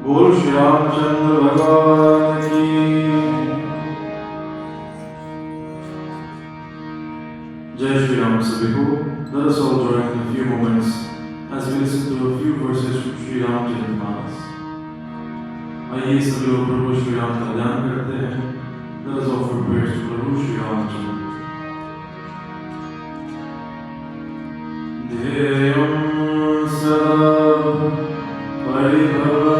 बोल श्री रामचंद्र भगवान की। Jai Shri Ram Sabhiku. Let us all join in a few moments as we listen to a few verses from Shri Ram Charitmanas. आइए सभी लोग प्रभु श्री राम का ध्यान करते हैं. Let us offer prayers to प्रभु श्री रामचंद्र. ध्येयं सदा परिभवग्नमभीष्टदोहं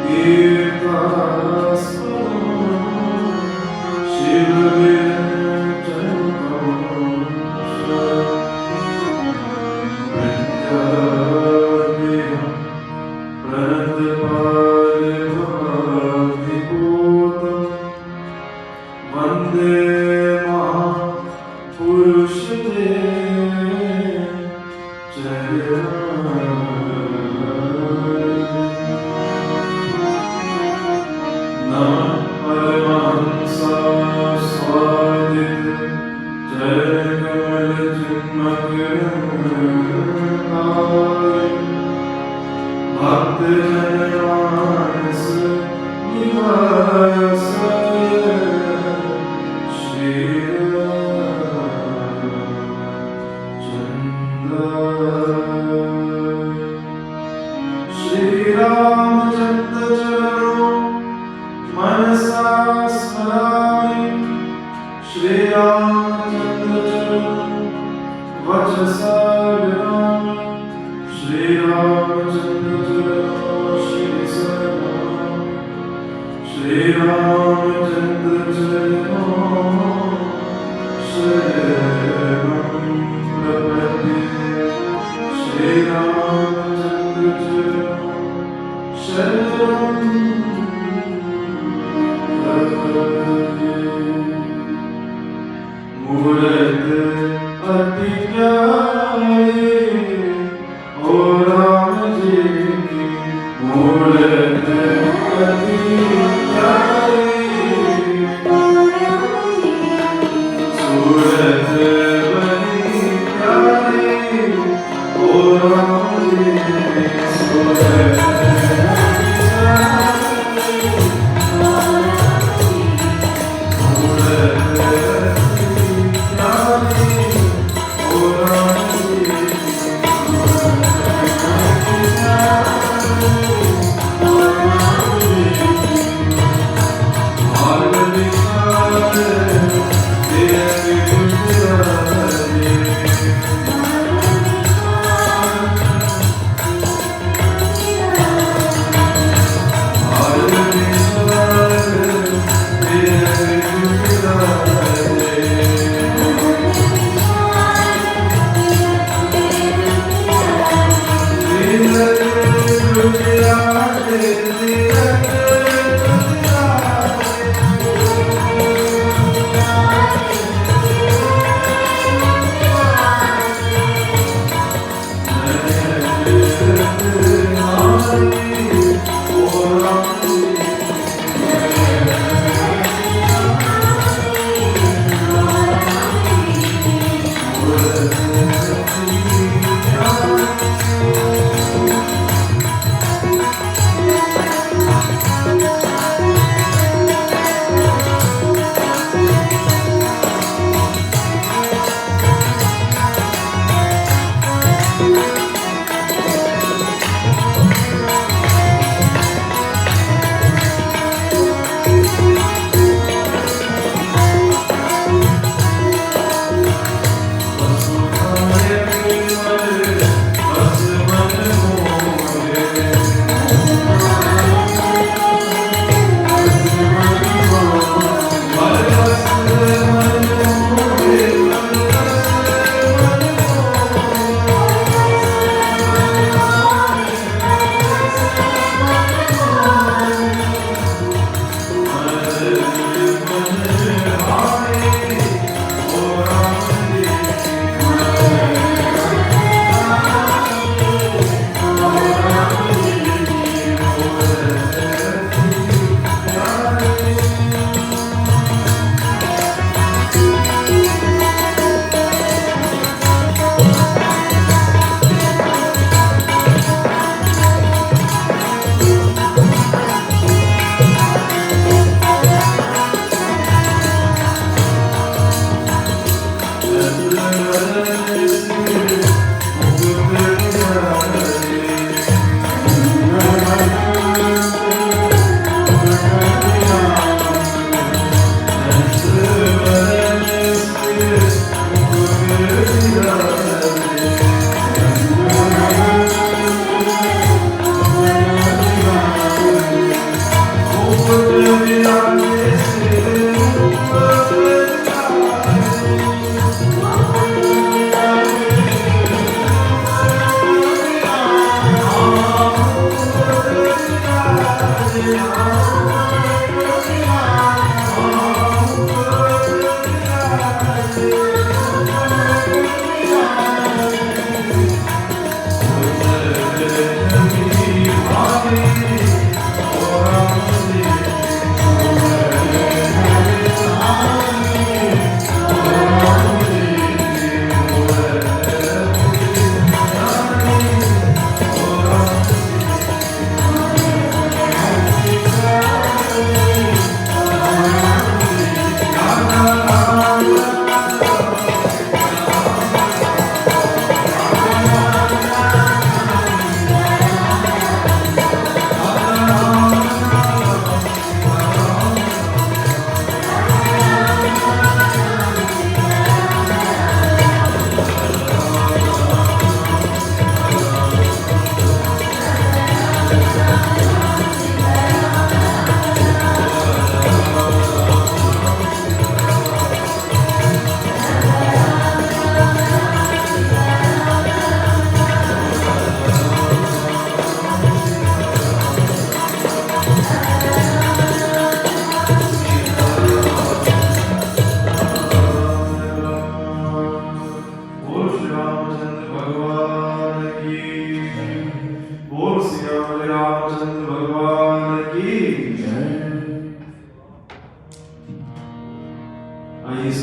तीर्थास्पदं Bhakti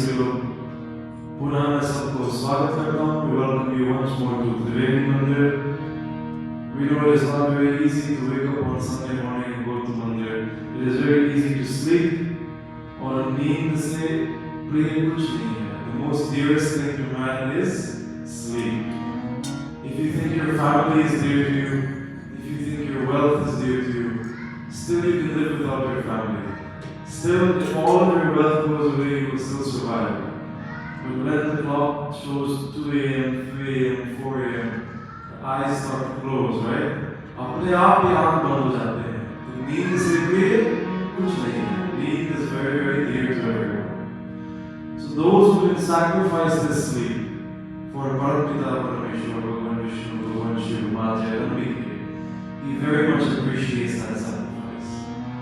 सभी लोग पुनः मैं सबको स्वागत करता हूँ. We welcome you once more to Triveni Mandir. We know it is not very easy to wake up on Sunday morning and go to Mandir. It is very easy to sleep. और नींद से प्रिय कुछ नहीं है. The most dearest thing to man is sleep. If you think your family is dear to you, if you think your wealth is dear to you, still you can live without your family. Still, if all of your wealth goes away, you will still survive. But when the clock shows 2 a.m., 3 a.m., 4 a.m., the eyes start to close, right? अपने आप ही आँख बंद हो जाते हैं. तो नींद से प्रिय कुछ नहीं है. Need is very, very dear to everyone. So those who will sacrifice this sleep for Paramita Parameshwar, Bhagwan Vishnu, Bhagwan Shiva, Madhya, he very much appreciates that sacrifice.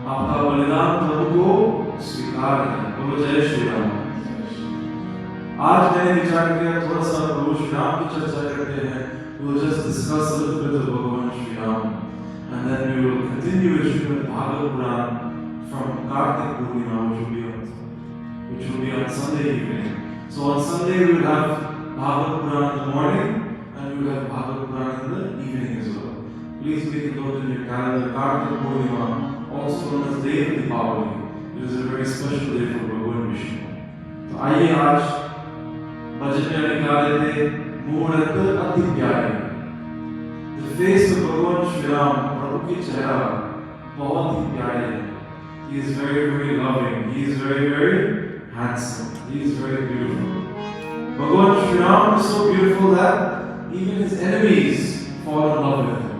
आपका बलिदान प्रभु को स्वीकार है. बोलो जय श्री राम. आज मैंने विचार किया थोड़ा सा प्रभु श्री राम की चर्चा करते हैं. We will just discuss a little bit of Bhagwan Shri Ram, and then we will continue with Srimad Bhagavad Puran from Kartik Purnima, which will be on Sunday evening. So on Sunday we will have Bhagavad Puran in the morning, and we will have Bhagavad Puran in the evening as well. Please make a note in your calendar. Kartik Purnima, also known as Day of Deepavali. It is a very special day for Bhagwan Vishnu. तो आइए आज भजन में निकाले थे मुहूर्त अति प्यारे. The face of Bhagwan Shri Ram, प्रभु की चेहरा बहुत ही प्यारे है. He is very, very loving. He is very, very handsome. He is very beautiful. Bhagwan Shri Ram is so beautiful that even his enemies fall in love with him.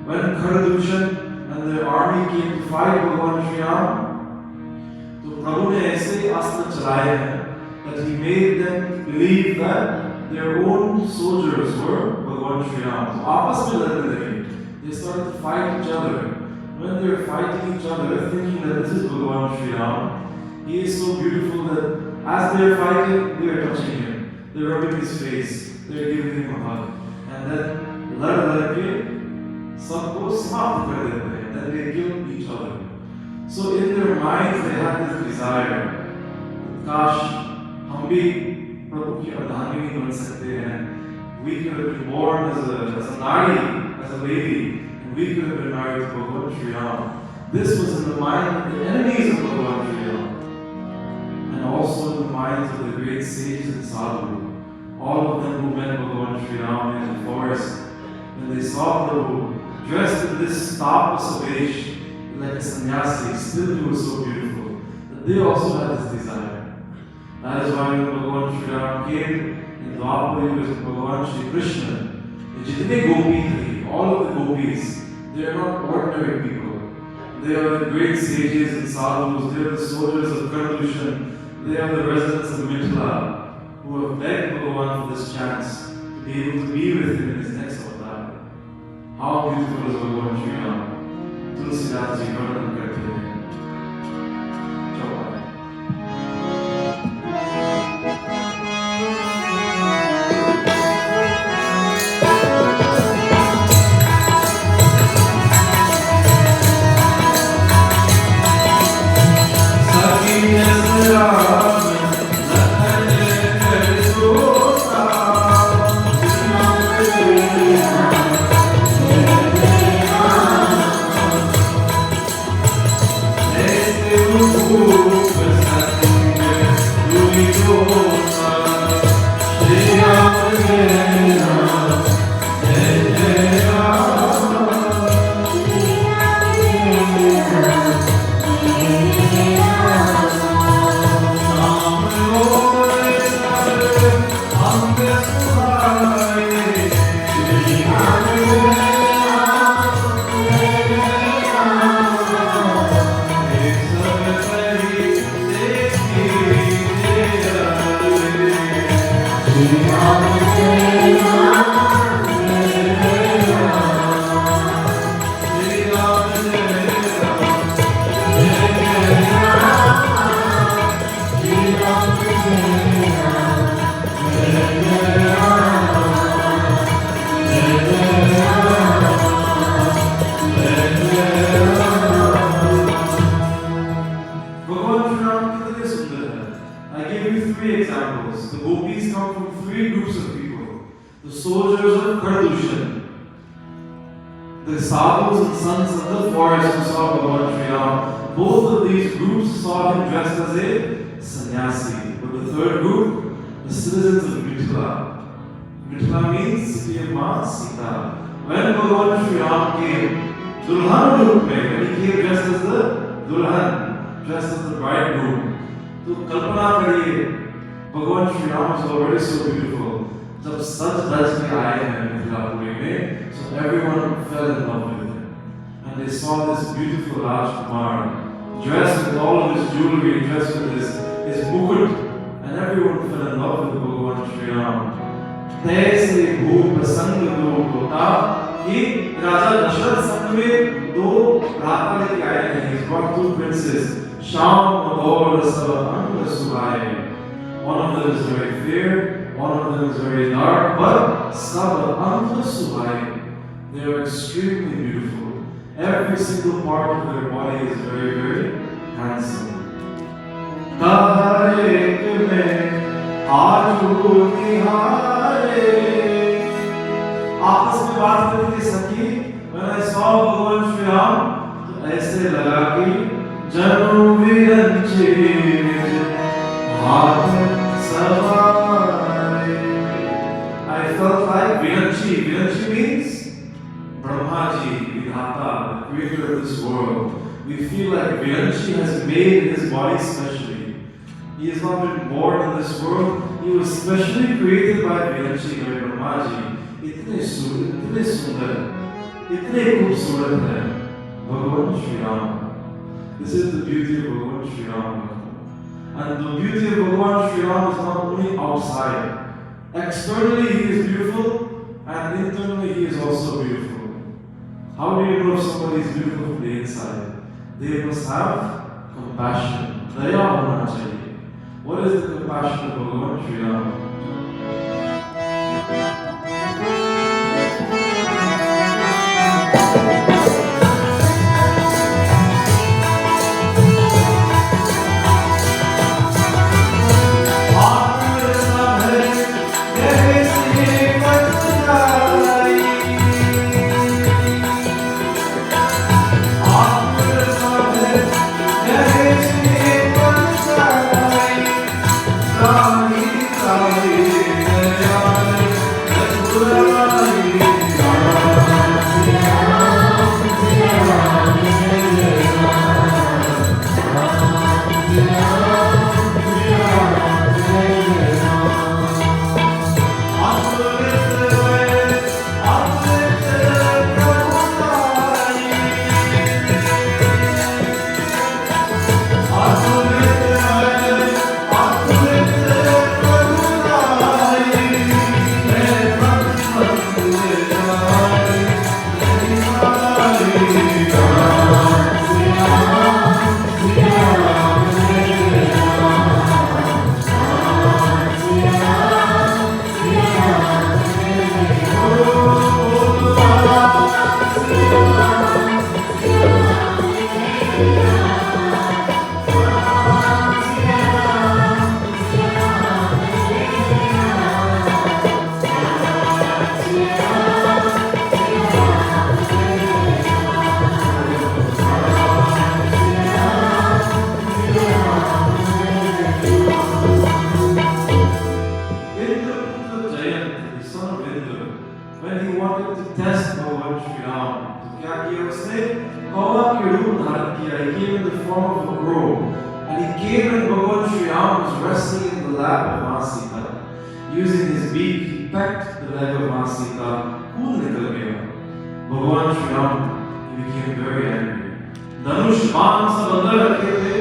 When Karadushan and their army came to fight Bhagwan Shri Ram, तो प्रभु ने ऐसे अस्त्र चलाए हैं that he made them believe that their own soldiers were Bhagwan Shri Ram. So आपस में लड़ने लगे. They started to fight each other. When they were fighting each other, thinking that this is Bhagwan Shri Ram, he is so beautiful that as they are fighting, they are touching him. They are rubbing his face. They are giving him a hug. And then लड़ के सबको समाप्त कर देते हैं. Then they kill each other. So in their minds they had this desire. काश हम भी प्रभु की अर्धांगिनी बन सकते हैं. We could have been born as a nari, as a lady. We could have been married to Bhagwan Shri Ram. This was in the mind of the enemies of Bhagwan Shri Ram, and also in the minds of the great sages and sadhu. All of them who met Bhagwan Shri Ram in the forest, when they saw Prabhu dressed in this tapas vesh, like a sannyasi, still he was so beautiful that they also had this desire. That is why when Bhagwan Shri Ram came in Dwapara with Bhagwan Shri Krishna, jitne gopi the, all of the gopis, they are not ordinary people. They are the great sages and sadhus. They are the soldiers of Karadushan. They are the residents of Mithila who have begged Bhagavan for this chance to be able to be with him in his next avatar. How beautiful is Bhagwan Shri Ram? Tulsidas ji वर्णन करते हैं. three examples. The gopis come from three groups of people. The soldiers of Kardushan, the sadhus and sons of the forest who saw Bhagwan Sri Ram. Both of these groups saw him dressed as a sannyasi. But the third group, the citizens of Mithila. Mithila means city of Ma Sita. When Bhagwan Sri Ram came, Dulhan look when he came dressed as the Dulhan, dressed as the bridegroom. तो कल्पना करिए भगवान Shri Ram is already so beautiful. जब सज धज के आए हैं मिथिलापुरी में, so everyone fell in love with him, and they saw this beautiful Rajkumar dressed with all of his jewelry, dressed with his mukut, and everyone fell in love with Bhagwan Shri Ram. तैसे भूप प्रसंग दो होता कि राजा दशरथ संग में दो भ्राता लेके आए हैं. He's brought two princes. Sham Mador Savatanga Subai. One of them is very fair, one of them is very dark, but Savatanga Subai. They are extremely beautiful. Every single part of their body is very, very handsome. आपस में बात करती सखी, when I saw Bhagwan Shri Ram, तो ऐसे लगा कि जनु विरंची हाथ सवारे. I felt like Viranchi. Viranchi means Brahmaji, Vidhata, the creator of this world. We feel like Viranchi has made his body specially. He has not been born in this world. He was specially created by Viranchi, by Brahmaji. इतने सुंदर, इतने खूबसूरत है भगवान Shri Ram. This is the beauty of Bhagwan Shri Ram. And the beauty of Bhagwan Shri Ram is not only outside. Externally he is beautiful, and internally he is also beautiful. How do you know if somebody is beautiful from the inside? They must have compassion. Daya hona chahiye. What is the compassion of Bhagwan Shri Ram? Using his beak, he pecked the leg of Ma Sita. Bhagwan Shri Ram, he became very angry. Dhanush maan sab andar rakhe the,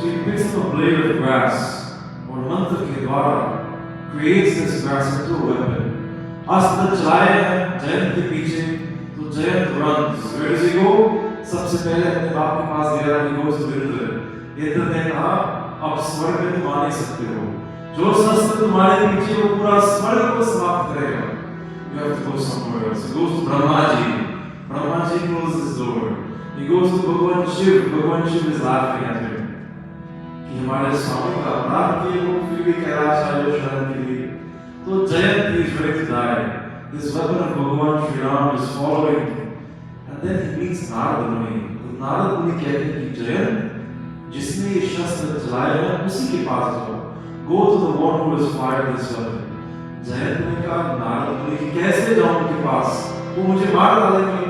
so he picks up a blade of grass, or mantra ke dwara creates this grass into a weapon. Astra chalaye hain Jayant ke piche, to Jayant runs. Where does he go? सबसे पहले अपने बाप के पास गया. He goes to Indra. Indra ने कहा, अब स्वर्ग में तुम आ नहीं सकते हो. जो शस्त्र तुम्हारे पीछे वो पूरा स्वर्ग को समाप्त करेगा. You have to go somewhere else. He goes to Brahmaji. Brahmaji closes his door. He goes to Bhagwan Shiv. Bhagwan Shiv is laughing at him. कि हमारे स्वामी का अपराध किए वो फिर भी कैलाश आए शरण के लिए। तो Jayant is ready to die. This weapon of Bhagwan Shri Ram is following him. And then he meets Narad Muni. तो नारद मुनि कहते हैं कि जयंत जिसने ये शस्त्र चलाए हैं उसी के पास जाओ। Go to the one who has fired this weapon. Jayant ने कहा नारद मुनि कि कैसे जाऊं उनके पास, वो मुझे मार डालेंगे।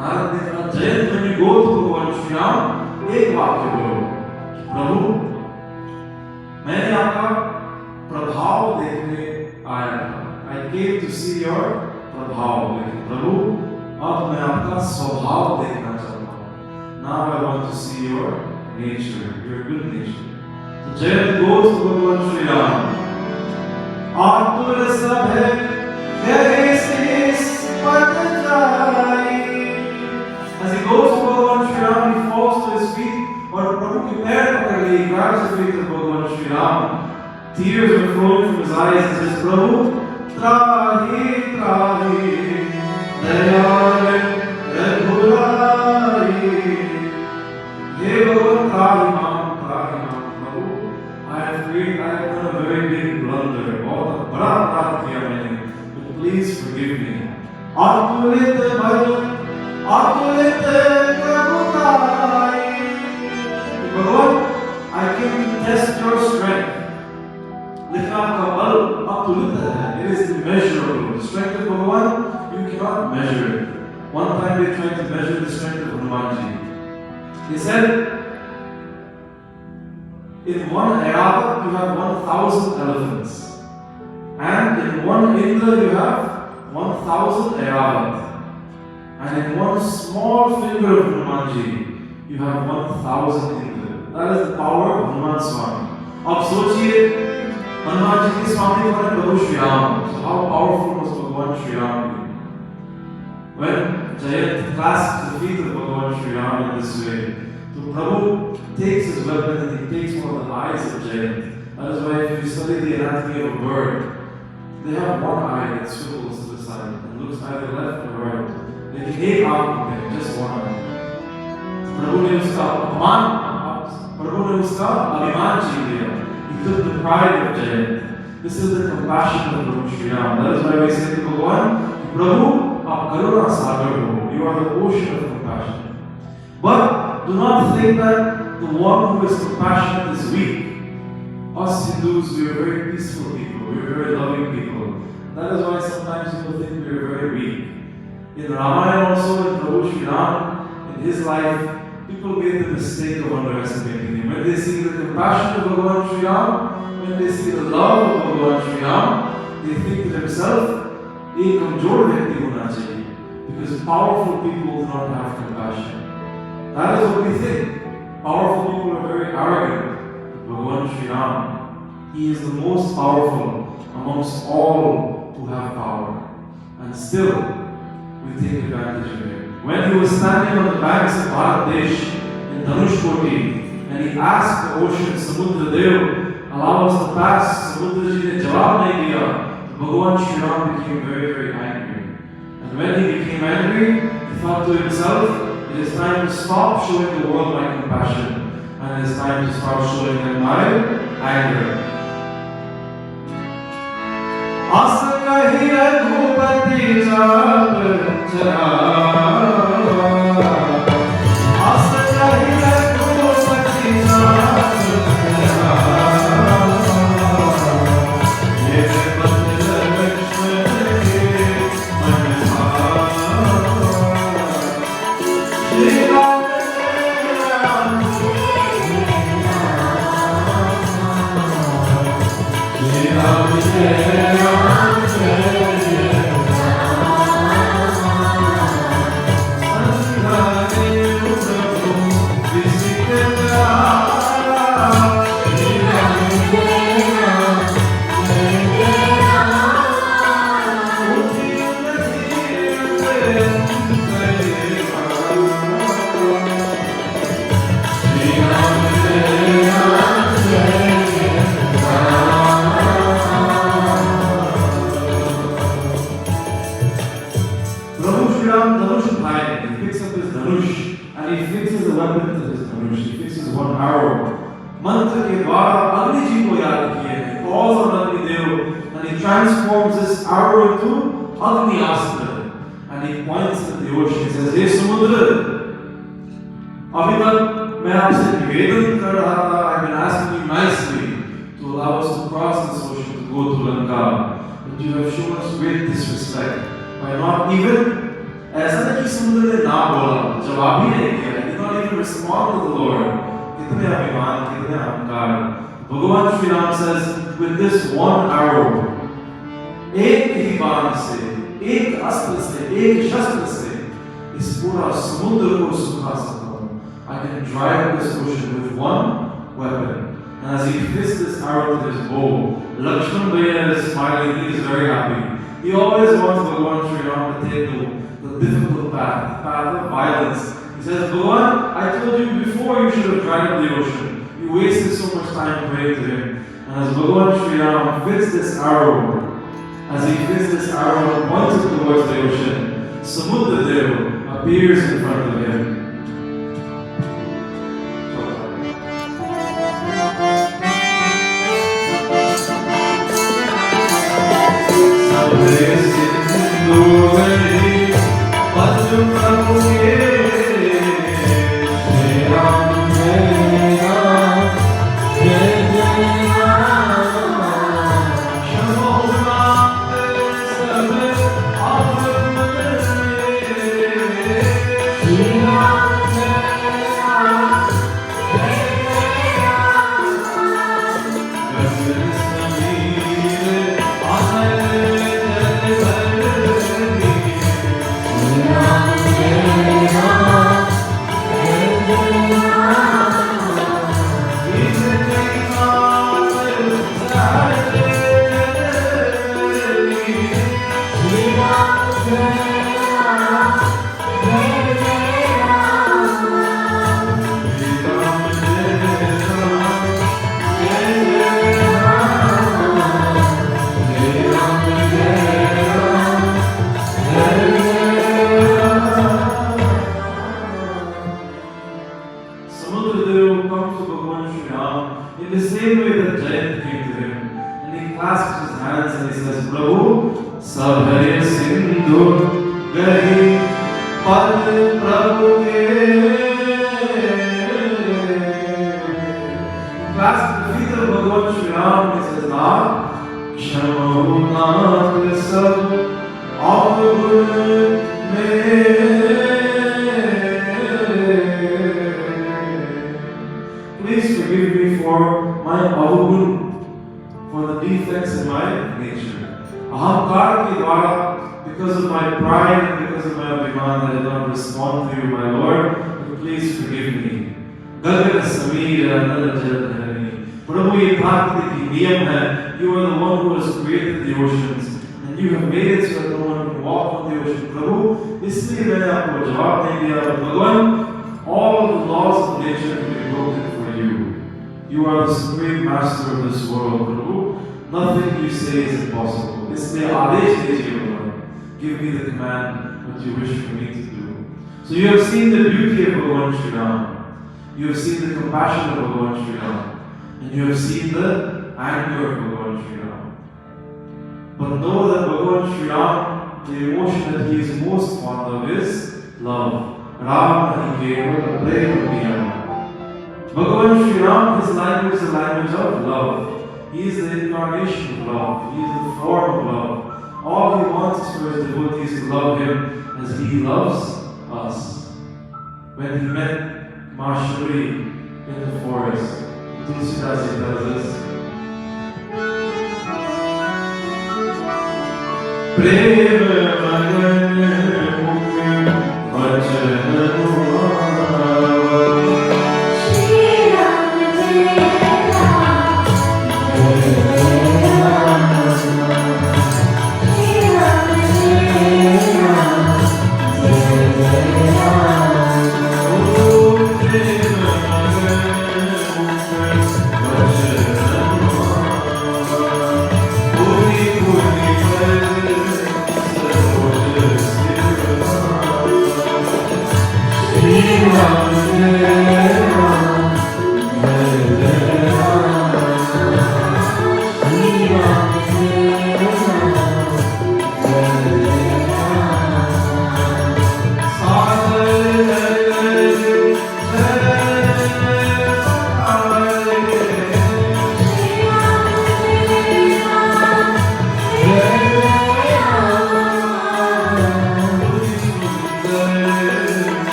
नारद ने कहा Jayant when you go to Bhagwan Shri Ram एक वाक्य बोलो कि प्रभु मैंने आपका प्रभाव देखने आया था। I came to see your प्रभाव, लेकिन प्रभु अब मैं आपका स्वभाव देखना चाहता हूँ। Now I want to see your nature, your good nature. तो जयंत goes to भगवान श्री राम। आतुर सब है गए से पद जाई। As he goes to भगवान Shri Ram, he falls to his feet और प्रभु के पैर पकड़ लिए। He grabs the feet of भगवान Shri Ram. Tears are flowing from his eyes and says, Prabhu, trahi, trahi, dayal raghulai. Hey Bhagavan, trahi mam, Prabhu. I have done a very big blunder. बहुत बड़ा अपराध किया मैंने, but please forgive me. Atulit bhajan, atulit prabhutai. Bhagavan, I came to test your strength. लेकिन आपका बल अतुलित है, it is immeasurable. The strength of Bhagwan, you cannot measure it. One time they tried to measure the strength of Hanumanji. They said, in one Airavat you have 1,000 elephants, and in one Indra you have 1,000 Airavat, and in one small finger of Hanumanji you have 1,000 Indra. That is the power of Hanuman Swami. अब सोचिए हनुमान जी के स्वामी बने प्रभु Shri Ram. So how powerful was Bhagwan Shri Ram? When Jayant clasped the feet of Bhagwan Shri Ram in this way, so Prabhu takes his weapon and he takes one of the eyes of Jayant. That is why if you study the anatomy of a bird, they have one eye that swivels to the side and looks either left or right. लेकिन एक आँख होते हैं, just one eye. प्रभु ने उसका अभिमान छीन लिया. He took the pride of Jayant. This is the compassion of Prabhu Shri Ram. That is why we say to Bhagwan, Prabhu, aap karuna sagar ho. You are the ocean of compassion. But do not think that the one who is compassionate is weak. Us Hindus, we are very peaceful people. We are very loving people. That is why sometimes people think we are very weak. In Ramayana also, in Prabhu Shri Ram, in his life, people made the mistake of underestimating him. When they see the compassion of Bhagwan Shri Ram, when they see the love of Bhagwan Shri Ram, they think to themselves, एक कमजोर व्यक्ति होना चाहिए, because powerful people do not have compassion. That is what we think. Powerful people are very arrogant. Bhagwan Shri Ram, he is the most powerful amongst all who have power, and still we take advantage of him. When he was standing on the banks of Bharat in Dhanushkoti, and he asked the ocean, Samudra Dev, allow us to pass. Samudra ji ne jawab nahi diya. Bhagwan Shri Ram became very, very angry. And when he became angry, he thought to himself, it is time to stop showing the world my compassion, and it is time to start showing them my anger. Asakahi Raghupati Jap Jara. मंत्र के द्वारा अग्नि जी को याद किए हैं. Calls on Agni Dev and he transforms this arrow into Agni Astra and he points at the ocean. He says, "Hey समुद्र, अभी तक मैं आपसे निवेदन कर रहा था. I've been asking you nicely to allow us to cross this ocean to go to Lanka, but you have shown us great disrespect by not even." ऐसा नहीं कि समुद्र ने ना बोला, जवाब ही नहीं दिया. He did not even respond to the Lord. कितने अभिमान, कितने अहंकार. भगवान Shri Ram says, with this one arrow, एक ही बाण से, एक अस्त्र से, एक शस्त्र से इस पूरा समुद्र को सुखा सकता हूँ. I can drive this ocean with one weapon. And as he fits this arrow to his bow, Lakshman Bhaiya is smiling. He is very happy. He always wants Bhagwan Shri Ram to take the difficult path, the path of violence. He says, Bhagwan, I told you before you should have dried up the ocean. You wasted so much time praying to him. And as Bhagwan Shri Ram fits this arrow, as he fits this arrow and points it towards the ocean, Samudra Dev appears in front of him. Please forgive me for my Bhagwan, for the defects in my nature. Ahamkar ki dwara, because of my pride and because of my abhiman, I did not respond to you, my Lord. But please forgive me. Gagan Samir Anandajadhani. Prabhu, ye bhakti ki niyam hai. You are the one who has created the oceans, and you have made it so that no one can walk on the ocean. Prabhu, isliye maine aapko jawab nahi diya. Bhagwan, all the laws of nature can be broken for you. You are the supreme master of this world, Prabhu. Nothing you say is impossible. Isliye aadesh dijiye Bhagwan. Give me the command what you wish for me to do. So you have seen the beauty of Bhagwan Shri Ram. You have seen the compassion of Bhagwan Shri Ram. And you have seen the anger of Bhagwan Shri Ram. But know that Bhagwan Shri Ram, the emotion that he is most fond of is love. Ram hi keval prem diya. Bhagwan Shri Ram, his language is the language of love. He is the incarnation of love. He is the form of love. All he wants is for his devotees to love him as he loves us. When he met Mahashuri in the forest, Tulsidas tells us, Prem magan mukhi vachan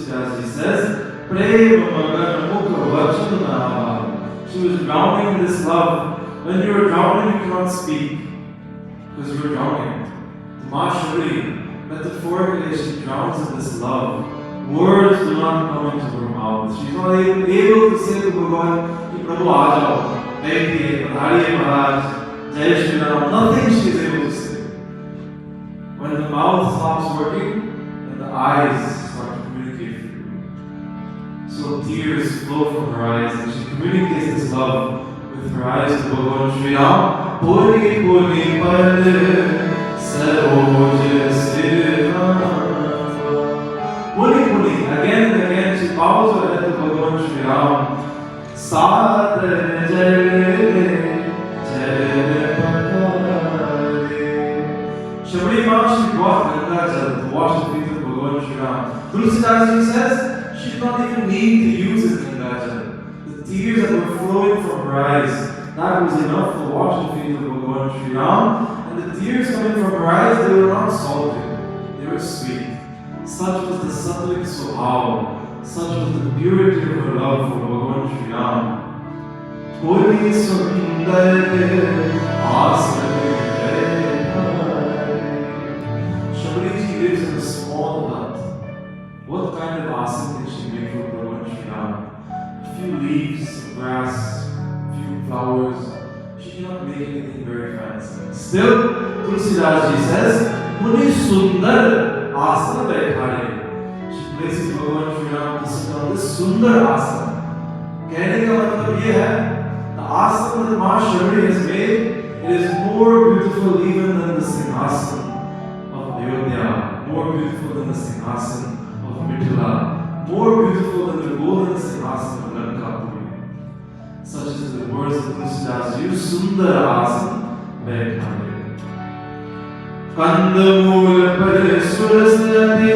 Tulsidas ji says, Prem magan mukha vachan na. She was drowning in this love. When you are drowning, you cannot speak because you are drowning. Ma Shabri, metaphorically, she drowns in this love. Words do not come into her mouth. She's not able to say to Bhagwan, Ki Prabhu aa jao, baithiye, padhaiye Maharaj, Jai Shri Ram. Nothing she is able to say. When the mouth stops working, and the eyes start to communicate with you. So tears flow from her eyes, and she communicates this love with her eyes to Bhagwan Shri Ram. Puri puri par saroj sirna. Puri puri, again and again she bows her head to Bhagwan Shri Ram. Saat jai Shabri Ma, she brought Ganga Jal to wash the feet of Bhagwan Shri Ram. Tulsidas ji says she did not even need to use it Ganga Jal. The tears that were flowing from her eyes, that was enough to wash the feet of Bhagwan Shri Ram. And the tears coming from her eyes, they were not salty, they were sweet. Such was the sattvic swabhav, such was the purity of her love for Bhagwan Shri Ram. Puri sundar asana. Shabariji lives in a small hut. What kind of asana did she make for Bhagwan Shri Ram? A few leaves, some grass, a few flowers. She cannot make anything very fancy. Still, Tulsidas ji says, Muni Sundar Asana Baikhare. She places Bhagwan Shri Ram to sit on this Sundar Asana. कहने का मतलब ये है, the asana that Ma Shabri has made, it is more beautiful even than the Singhasan of Ayodhya, more beautiful than the Singhasan of Mithila, more beautiful than the golden Singhasan of Lankapuri. Such as the words of Tulsidas use, Sundar Asana Baikhare. Kandamul par surasati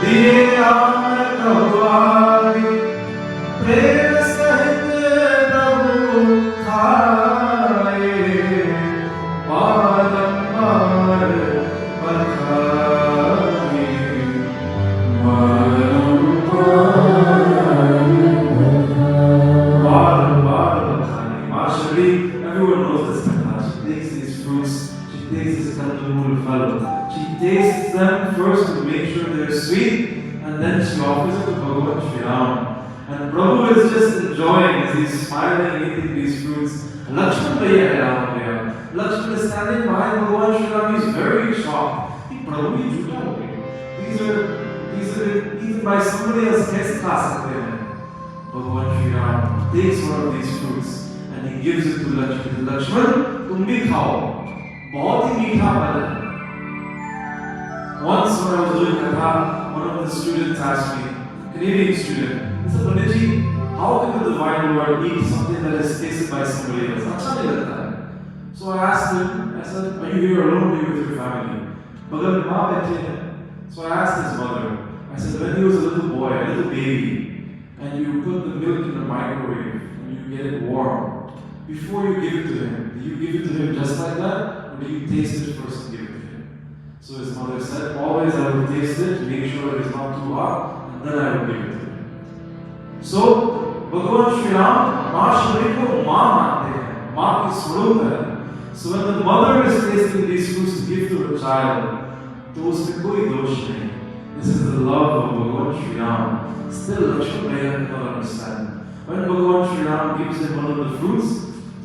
diye aam kahwari prem sahit prabhu khaaye barambar bakhaye barambar bakhaye. Ma Shabri, everyone knows this Katha. She takes these fruits, she takes this kandamul phal, she tastes them first to make sure they're sweet, and then she offers it to Bhagwan Shri Ram. And Prabhu is just enjoying as he's smiling, eating these fruits. Lakshman Bhaiya hai Ram Bhaiya. Lakshman is standing behind Bhagwan Shri Ram. He's very shocked. He Prabhu ye jhuta ho gaya. These are eaten by somebody else. Kaise kha sakte hain? Bhagwan Shri Ram takes one of these fruits and he gives it to Lakshman. Lakshman, tum bhi khao. बहुत ही मीठा फल है. Once when I was doing Katha, one of the students asked me, Canadian student, he said, Panditji, how can the divine Lord eat something that is tasted by somebody else? अच्छा नहीं लगता है. So I asked him, I said, are you here alone or with your family? बगल में माँ बैठे हैं. So I asked his mother, I said, when he was a little boy, a little baby, and you put the milk in the microwave and you get it warm, before you give it to him, do you give it to him just like that? Or do you taste it first and give it to him? So his mother said, always I will taste it, make sure it is not too hot, and then I will give it to him. So, Bhagwan Shri Ram, Ma Shabri ko Ma mante hain, Ma ki swarup hai. So when the mother is tasting these fruits to give to her child, to usme koi dosh nahi. This is the love of Bhagwan Shri Ram. Still, Lakshman Bhaiya cannot understand. When Bhagwan Shri Ram gives him one of the fruits,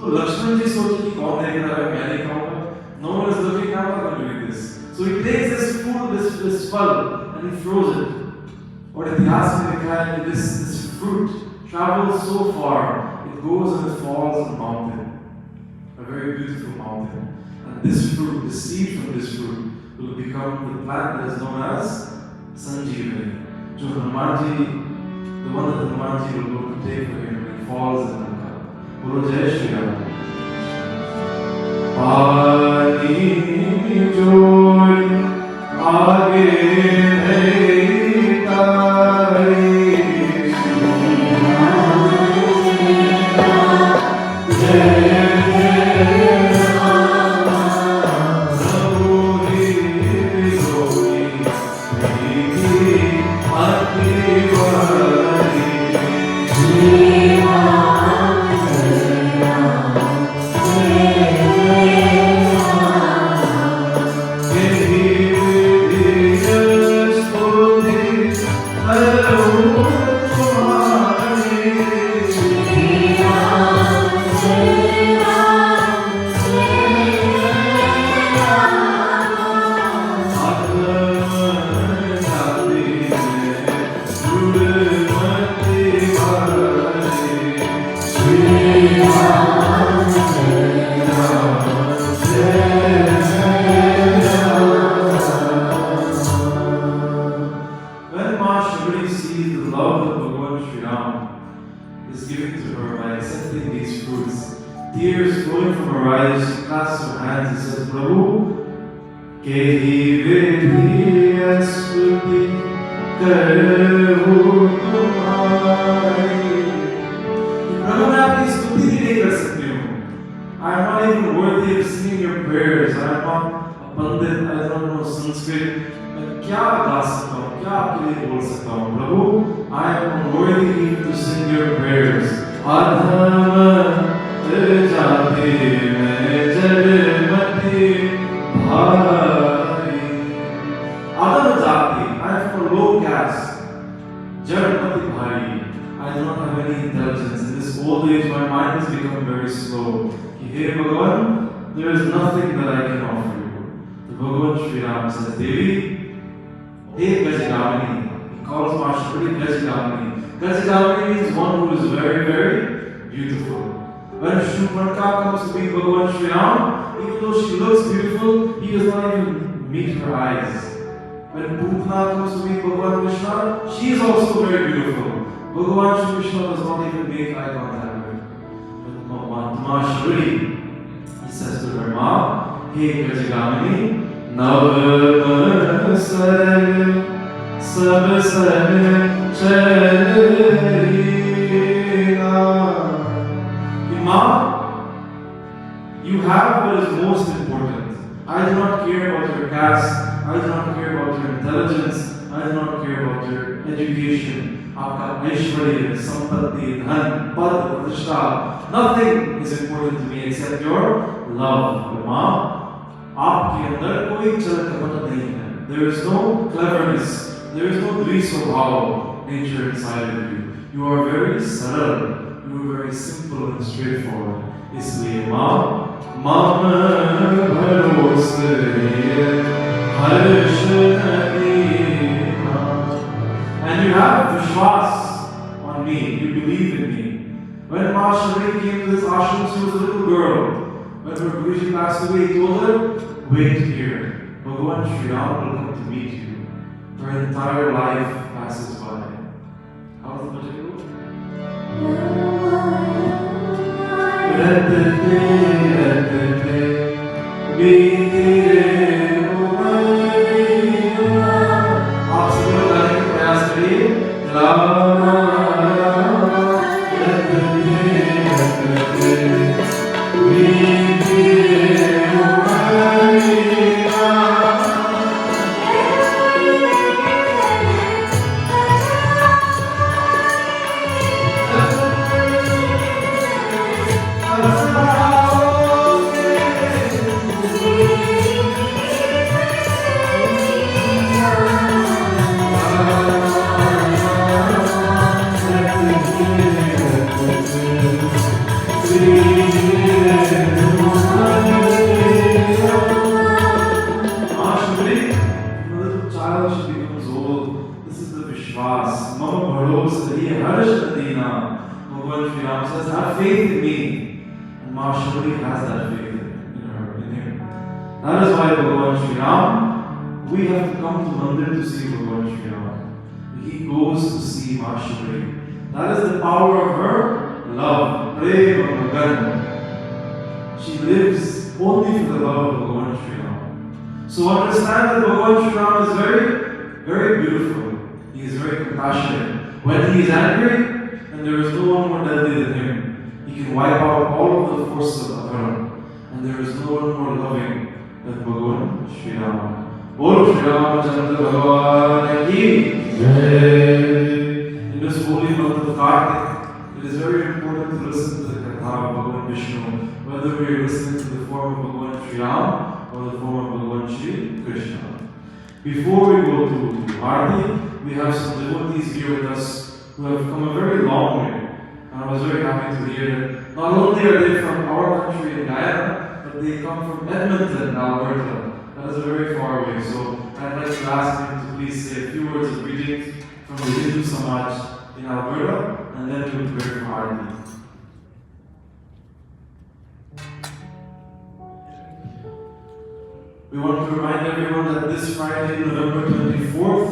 तो लक्ष्मण जी सोचे कि कौन देख रहा है, मैं नहीं खाऊंगा. No one is looking, how am I going to do this? So he takes this food, this phal, and he throws it. और इतिहास में लिखा है कि this fruit travels so far, it goes and it falls on a mountain, a very beautiful mountain. And this fruit, the seed from this fruit, will become the plant that is known as Sanjeevani. जो Hanuman ji, the one that Hanuman ji will go to take for him when he falls in the cup. बोलो जय श्री राम. पानी जोड़ आगे नहीं तारी, जय going from her eyes, she clasps her hands and says, Prabhu, Kehi vedhi astuti karhu tumhari. Prabhu, मैं आपकी स्तुति भी नहीं कर सकती हूँ. I am not even worthy of singing your prayers. I am not a pandit. I don't know Sanskrit. मैं क्या गा सकता हूँ? क्या आपके लिए बोल सकता हूँ? प्रभु, I am unworthy even to sing your prayers. अधम जाति में जलमति भारी. अधम जाति. I am from a low caste. Jadmati bhari. I do not have any intelligence. In this old age, my mind has become very slow. Hey Bhagwan, there is nothing that I can offer you. The Bhagwan Sri Ram says, Devi, hey Gajagamini. He calls Mahashri Gajagamini. Gajagamini means one who is very, very beautiful. When Shubhanka comes to meet Bhagwan Sri Ram, even though she looks beautiful, he does not even meet her eyes. When Putna comes to meet Bhagwan Krishna, she is also very beautiful. Bhagwan Shri Krishna does not even make eye contact. Mahashri, he says to her, Ma, hey Gajagamini, Nav Sar Sab Sar Chalina. Ma, you have what is most important. I do not care about your caste, I do not care about your intelligence, I do not care about your education. Aapka Aishwarya, Sampatti, Dhan, Pad, Pratishtha, nothing is important to me except your love. Ma, aapke andar koi chal kapat nahi hai. There is no cleverness, there is no drisvabhav nature inside of you. You are very saral, you are very simple and straightforward. Isliye ma, mama bharosriye harshani. And you have vishwas on me, you believe in me. When Mahashri came to this ashram, she was a little girl. When her Guruji passed away, he told her, wait here. Bhagwan Sri Ram will come to meet you. Her entire life passes by. How does the bhajan go? आप सब लोग गाने का प्रयास करिए. Bhagwan Sri Ram says, have faith in me. And Mahashri has that faith in him. That is why Bhagwan Sri Ram, we have to come to Mandir to see Bhagwan Sri Ram. He goes to see Mahashri. That is the power of her love. Prema Bhagan. She lives only for the love of Bhagwan Sri Ram. So understand that Bhagwan Sri Ram is very, very beautiful. He is very compassionate. When he is angry, then there is no one more deadly than him. He can wipe out all of the forces of Adharam. And there is no one more loving than Bhagwan Sri Ram. Bol Sri Ramachandra Bhagwan ki Jai. In this holy month of Kartik, it is very important to listen to the Katha of Bhagwan Vishnu, whether we are listening to the form of Bhagwan Sri Ram or the form of Bhagwan Sri Krishna. Before we go to Bharati, we have some devotees here with us who have come a very long way. And I was very happy to hear that not only are they from our country in Guyana, but they come from Edmonton, Alberta. That is very far away. So I'd like to ask them to please say a few words of greeting from the Hindu Samaj in Alberta, and then we will pray for Bharati. We want to remind everyone that this Friday, November 24th,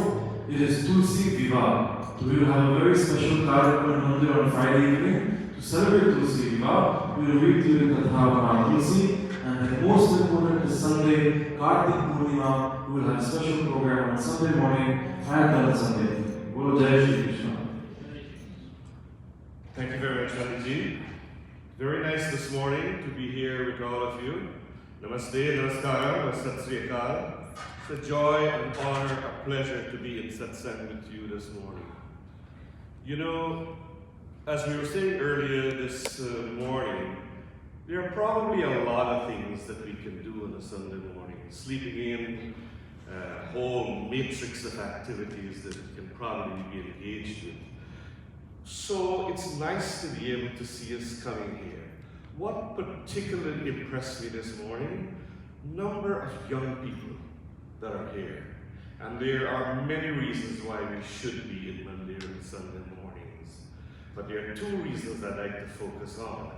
it is Tulsi Vivah. So we will have a very special Karyakrama in Mandir on Friday evening to celebrate Tulsi Vivah. we will read through the Katha of our Tulsi, and the most important is Sunday, Kartik Purnima. We will have a special program on Sunday morning and on Sunday. Bolo Jai Shri Krishna. Thank you very much, Gandhiji. Very nice this morning to be here with all of you. Namaste, Namaskara, Sat Sri Akal. It's a joy and honor, a pleasure to be in satsang with you this morning. You know, as we were saying earlier this morning, there are probably a lot of things that we can do on a Sunday morning. Sleeping in, a whole matrix of activities that we can probably be engaged with. So it's nice to be able to see us coming here. What particularly impressed me this morning? Number of young people that are here. And there are many reasons why we should be in Mandir on Sunday mornings. But there are two reasons I'd like to focus on.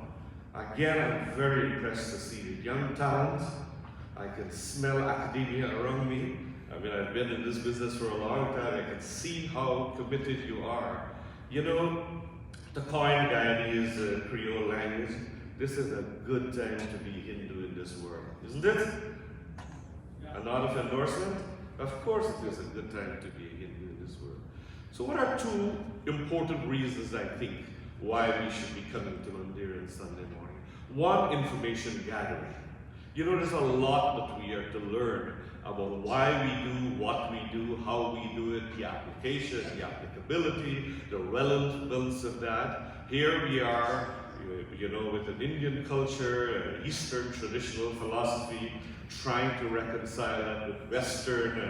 Again, I'm very impressed to see the young talent. I can smell academia around me. I mean, I've been in this business for a long time. I can see how committed you are. You know, to coin Guyanese Creole language, this is a good time to be Hindu in this world, isn't it? A lot of endorsement? Of course it is a good time to be Hindu in this world. So what are two important reasons, I think, why we should be coming to Mandir on Sunday morning? One, information gathering. You know, there's a lot that we are to learn about why we do what we do, how we do it, the application, the applicability, the relevance of that. Here we are, you know, with an Indian culture, Eastern traditional philosophy, trying to reconcile that with Western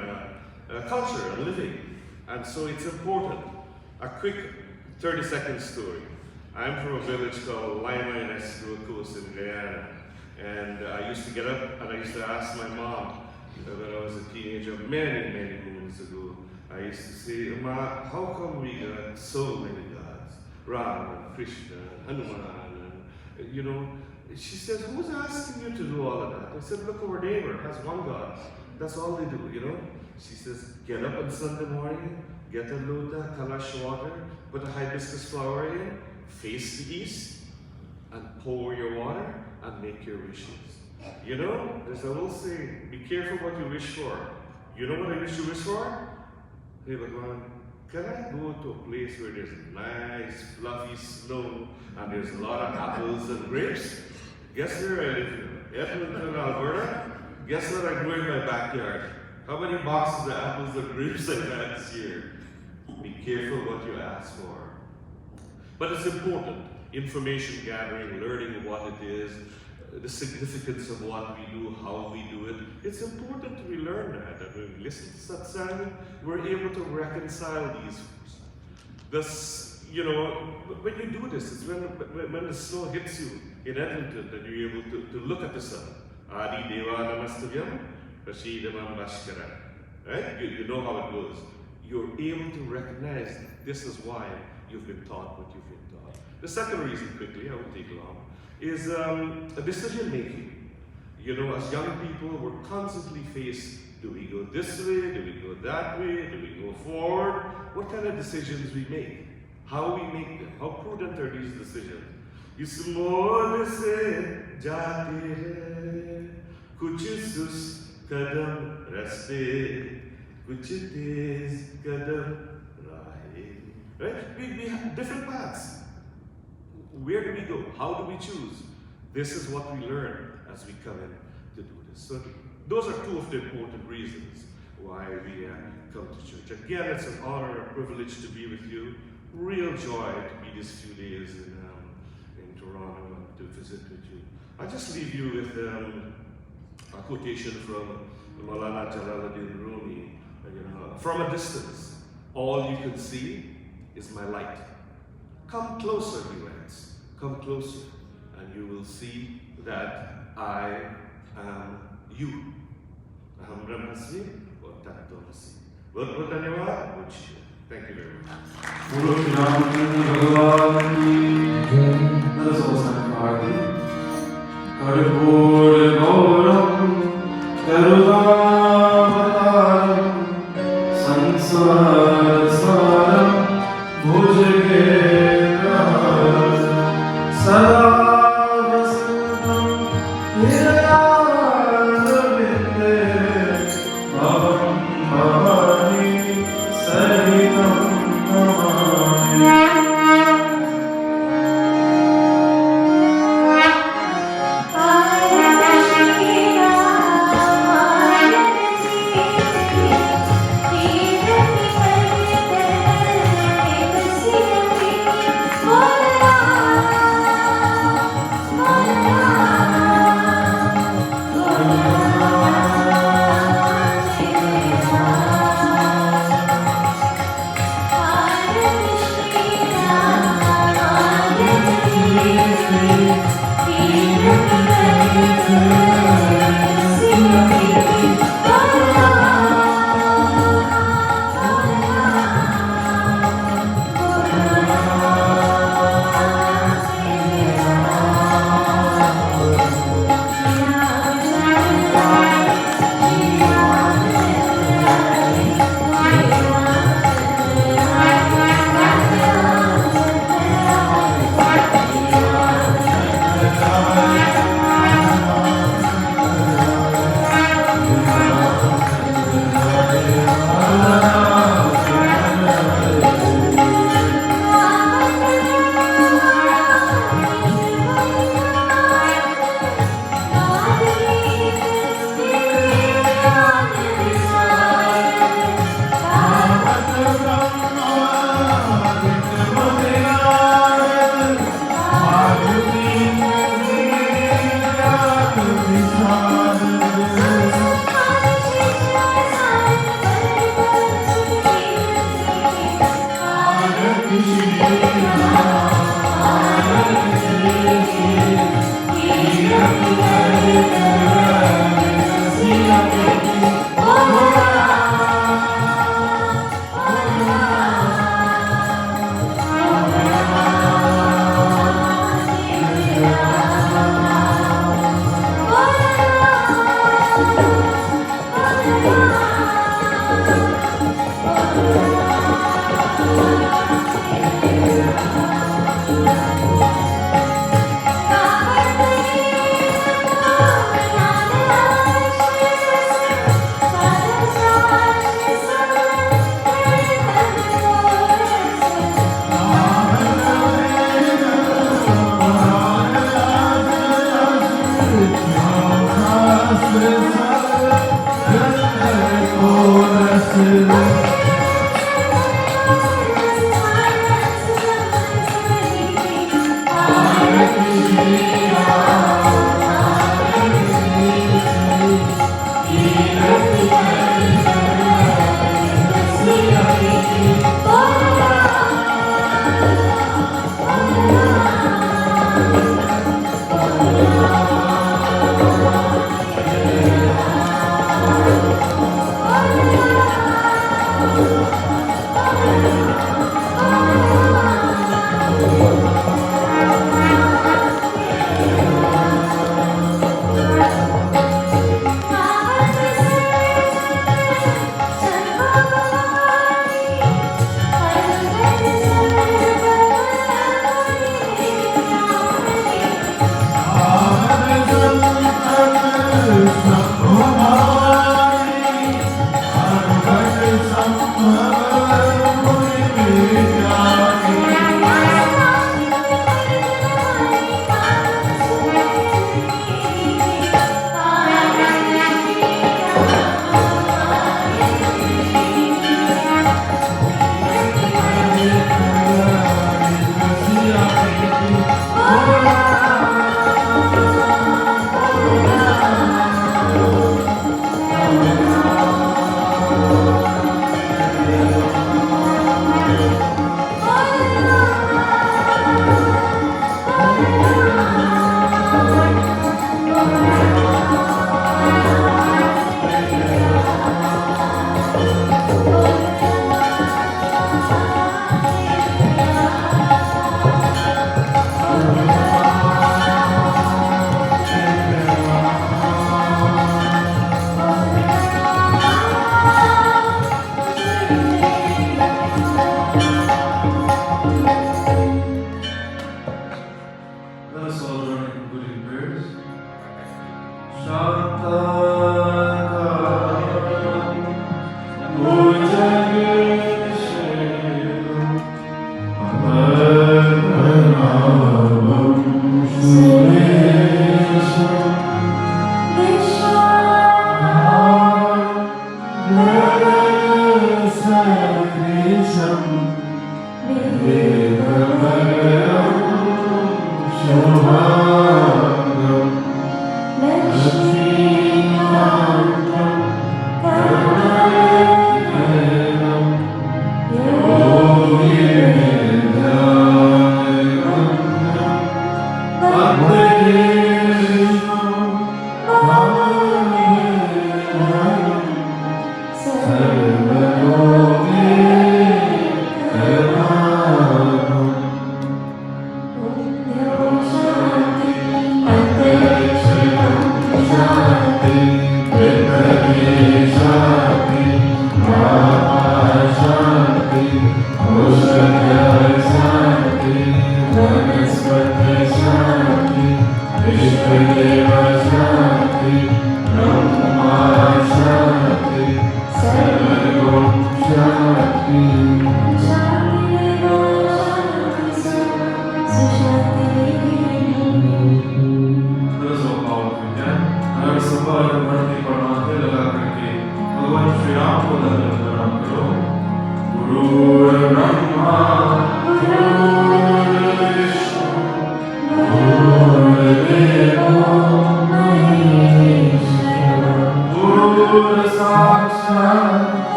culture and living. And so it's important. A quick 30-second story. I'm from a village called Lima in Essex Coast in Guyana. And I used to get up and I used to ask my mom, when I was a teenager, many, many moons ago, I used to say, Ma, how come we got so many gods? Ram and Krishna and Hanuman, and, you know. She says, who's asking you to do all of that? I said, look, our neighbor has one God. That's all they do, you know. She says, get up on Sunday morning, get a loda, kalash water, put a hibiscus flower in, face the east, and pour your water, and make your wishes. You know, there's a little saying, be careful what you wish for. You know what I used to wish for? Hey, Bhagwan, can I go to a place where there's nice, fluffy snow, and there's a lot of apples and grapes? Guess where I live in? Edmonton, Alberta? Guess what I grew in my backyard? How many boxes of apples and grapes I had this year? Be careful what you ask for. But it's important. Information gathering, learning what it is, the significance of what we do, how we do it. It's important that we learn that. And when we listen to satsang, we're able to reconcile these. This, you know, when you do this, it's when the snow hits you in Edmonton that you're able to look at the sun. Adi Deva Namastavayam, Rashidamam Bashkara. Right? You know how it goes. You're able to recognize this is why you've been taught what you've been taught. The second reason, quickly, I won't take long, is a decision making. You know, as young people, we're constantly faced, do we go this way, do we go that way, do we go forward? What kind of decisions we make? How we make them? How prudent are these decisions? इस मोड़ से जाते हैं कुछ सुस्त कदम रास्ते कुछ तेज कदम राहें. Right? We have different paths. Where do we go? How do we choose? This is what we learn as we come in to do this. So those are two of the important reasons why we come to church. Again, it's an honor, a privilege to be with you. Real joy to be these few days in Toronto and to visit with you. I'll just leave you with a quotation from Maulana Jalaluddin Rumi. You know, from a distance, all you can see is my light. Come closer, he writes. Come closer, and you will see that I am you. Aham Brahmasmi wa Tattvamasi. बहुत धन्यवाद. Thank you very much. बोलो श्री रामचंद्र भगवान की जय. Let us all stand for Aarti. कर्पूर गौरम करुणावतारम संसार सारम भुजगेन्द्रहारम सदा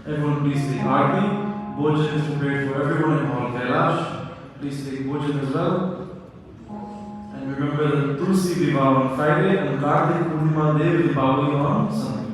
Everyone please take Aarti. Bhojan is prepared for everyone in Hall Kailash. Please take Bhojan as well. And remember the Tulsi Vivah on Friday and Kartik Purnima Dev Deepavali on Sunday.